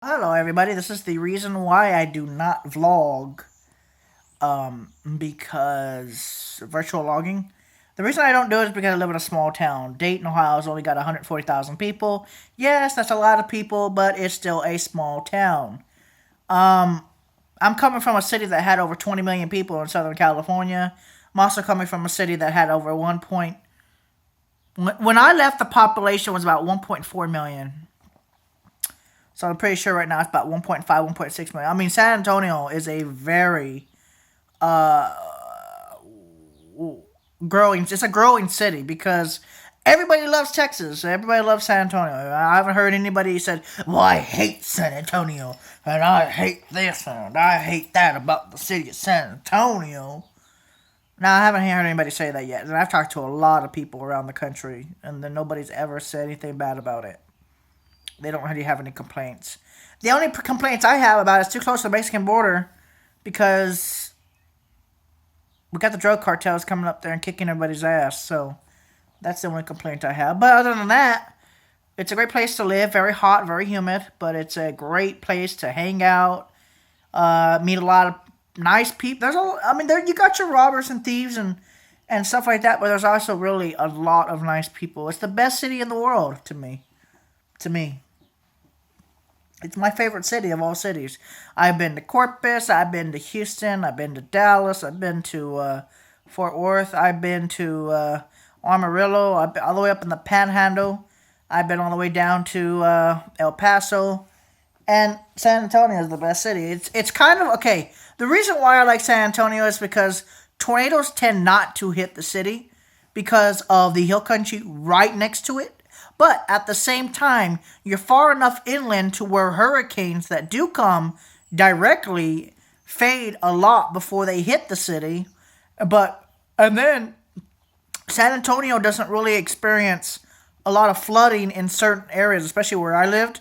Hello, everybody. This is the reason why I do not vlog. Because virtual logging. The reason I don't do it is because I live in a small town. Dayton, Ohio has only got 140,000 people. Yes, that's a lot of people, but it's still a small town. Um, I'm coming from a city that had over 20 million people in Southern California. I'm also coming from a city that had over 1 point. When I left, the population was about 1.4 million. So I'm pretty sure right now it's about 1.5, 1.6 million. I mean, San Antonio is a very uh growing. It's a growing city because everybody loves Texas. Everybody loves San Antonio. I haven't heard anybody said, "Well, I hate San Antonio and I hate this and I hate that about the city of San Antonio." Now, I haven't heard anybody say that yet, and I've talked to a lot of people around the country, and then nobody's ever said anything bad about it. They don't really have any complaints. The only complaints I have about it is too close to the Mexican border because we got the drug cartels coming up there and kicking everybody's ass. So that's the only complaint I have. But other than that, it's a great place to live. Very hot, very humid, but it's a great place to hang out, meet a lot of nice people. There you got your robbers and thieves and stuff like that, but there's also really a lot of nice people. It's the best city in the world to me. To me. It's my favorite city of all cities. I've been to Corpus, I've been to Houston, I've been to Dallas, I've been to Fort Worth, I've been to Amarillo, I've been all the way up in the Panhandle. I've been all the way down to El Paso, and San Antonio is the best city. It's kind of okay. The reason why I like San Antonio is because tornadoes tend not to hit the city because of the hill country right next to it. But at the same time, you're far enough inland to where hurricanes that do come directly fade a lot before they hit the city. And then San Antonio doesn't really experience a lot of flooding in certain areas, especially where I lived.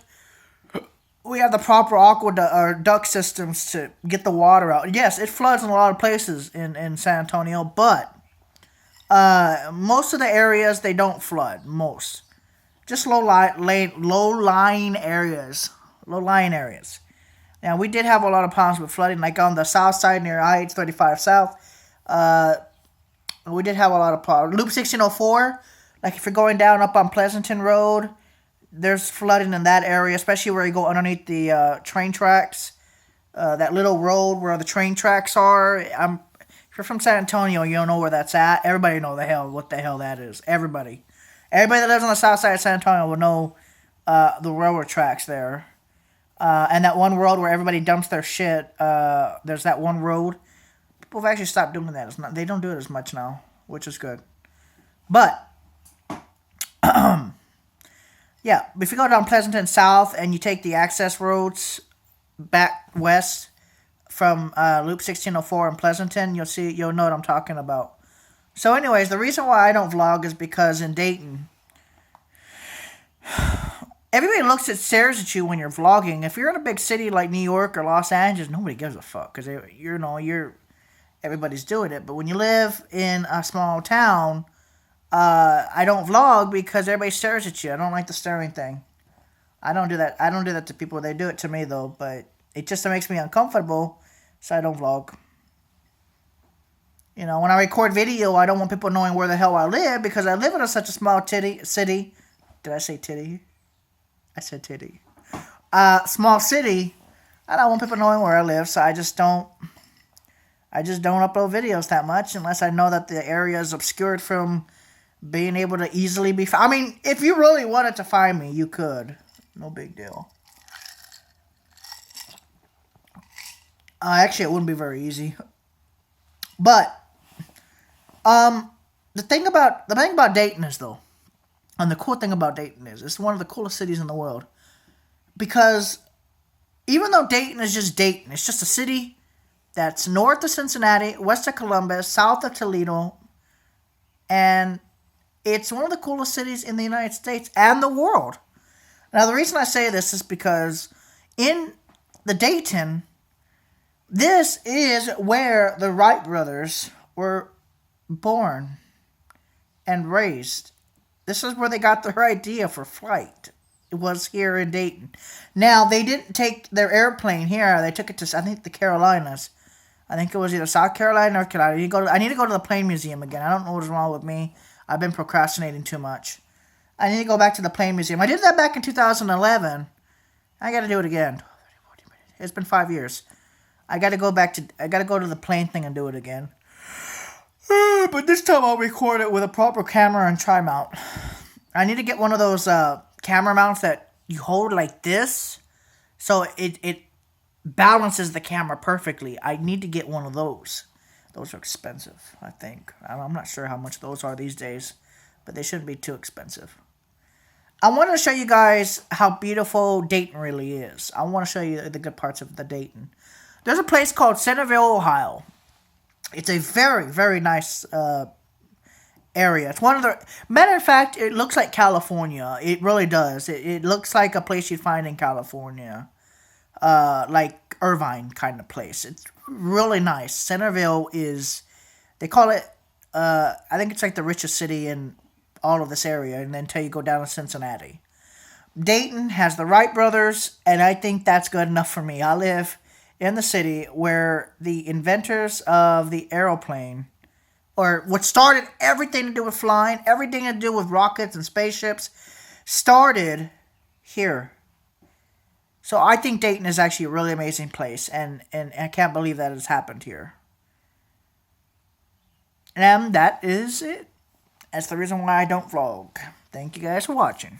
We have the proper aqueduct or duct systems to get the water out. Yes, it floods in a lot of places in San Antonio, but most of the areas they don't flood. Most just low lying areas, low lying areas. Now we did have a lot of problems with flooding, like on the south side near I-35 South. Uh, we did have a lot of problems. Loop 1604, like if you're going down up on Pleasanton Road, there's flooding in that area, especially where you go underneath the train tracks. That little road where the train tracks are. If you're from San Antonio, you don't know where that's at. Everybody know what the hell that is. Everybody that lives on the south side of San Antonio will know the railroad tracks there. And that one road where everybody dumps their shit. There's that one road. People have actually stopped doing that. They don't do it as much now, which is good. But yeah, if you go down Pleasanton South and you take the access roads back west from Loop 1604 in Pleasanton, you'll know what I'm talking about. So, anyways, the reason why I don't vlog is because in Dayton, everybody stares at you when you're vlogging. If you're in a big city like New York or Los Angeles, nobody gives a fuck because everybody's doing it. But when you live in a small town, I don't vlog because everybody stares at you. I don't like the staring thing. I don't do that. I don't do that to people. They do it to me though, but it just makes me uncomfortable, so I don't vlog. When I record video, I don't want people knowing where the hell I live because I live in such a small city. Did I say titty? I said titty. Small city. I don't want people knowing where I live, so I just don't. I just don't upload videos that much unless I know that the area is obscured from being able to easily be found. I mean, if you really wanted to find me, you could. No big deal. Actually, it wouldn't be very easy. But the thing about Dayton is though, and the cool thing about Dayton is it's one of the coolest cities in the world because even though Dayton is just Dayton, it's just a city that's north of Cincinnati, west of Columbus, south of Toledo, and it's one of the coolest cities in the United States and the world. Now, the reason I say this is because in the Dayton, this is where the Wright brothers were born and raised. This is where they got their idea for flight. was here in Dayton. Now, they didn't take their airplane here. They took it to, I think, the Carolinas. I think it was either South Carolina or North Carolina. I need to go to the plane museum again. I don't know what's wrong with me. I've been procrastinating too much. I need to go back to the plane museum. I did that back in 2011. I got to do it again. It's been 5 years. I got to go to the plane thing and do it again. But this time I'll record it with a proper camera and tri-mount. I need to get one of those camera mounts that you hold like this, so it balances the camera perfectly. I need to get one of those. Those are expensive, I think. I'm not sure how much those are these days, but they shouldn't be too expensive. I want to show you guys how beautiful Dayton really is. I want to show you the good parts of the Dayton. There's a place called Centerville, Ohio. It's a very, very nice area. It's one of the... Matter of fact, it looks like California. It really does. It looks like a place you'd find in California. Like Irvine kind of place. It's really nice. Centerville is... They call it... I think it's like the richest city in all of this area. And then until you go down to Cincinnati. Dayton has the Wright brothers. And I think that's good enough for me. I live in the city where the inventors of the aeroplane, or what started everything to do with flying, everything to do with rockets and spaceships, started here. So I think Dayton is actually a really amazing place, and I can't believe that has happened here. And that is it. That's the reason why I don't vlog. Thank you guys for watching.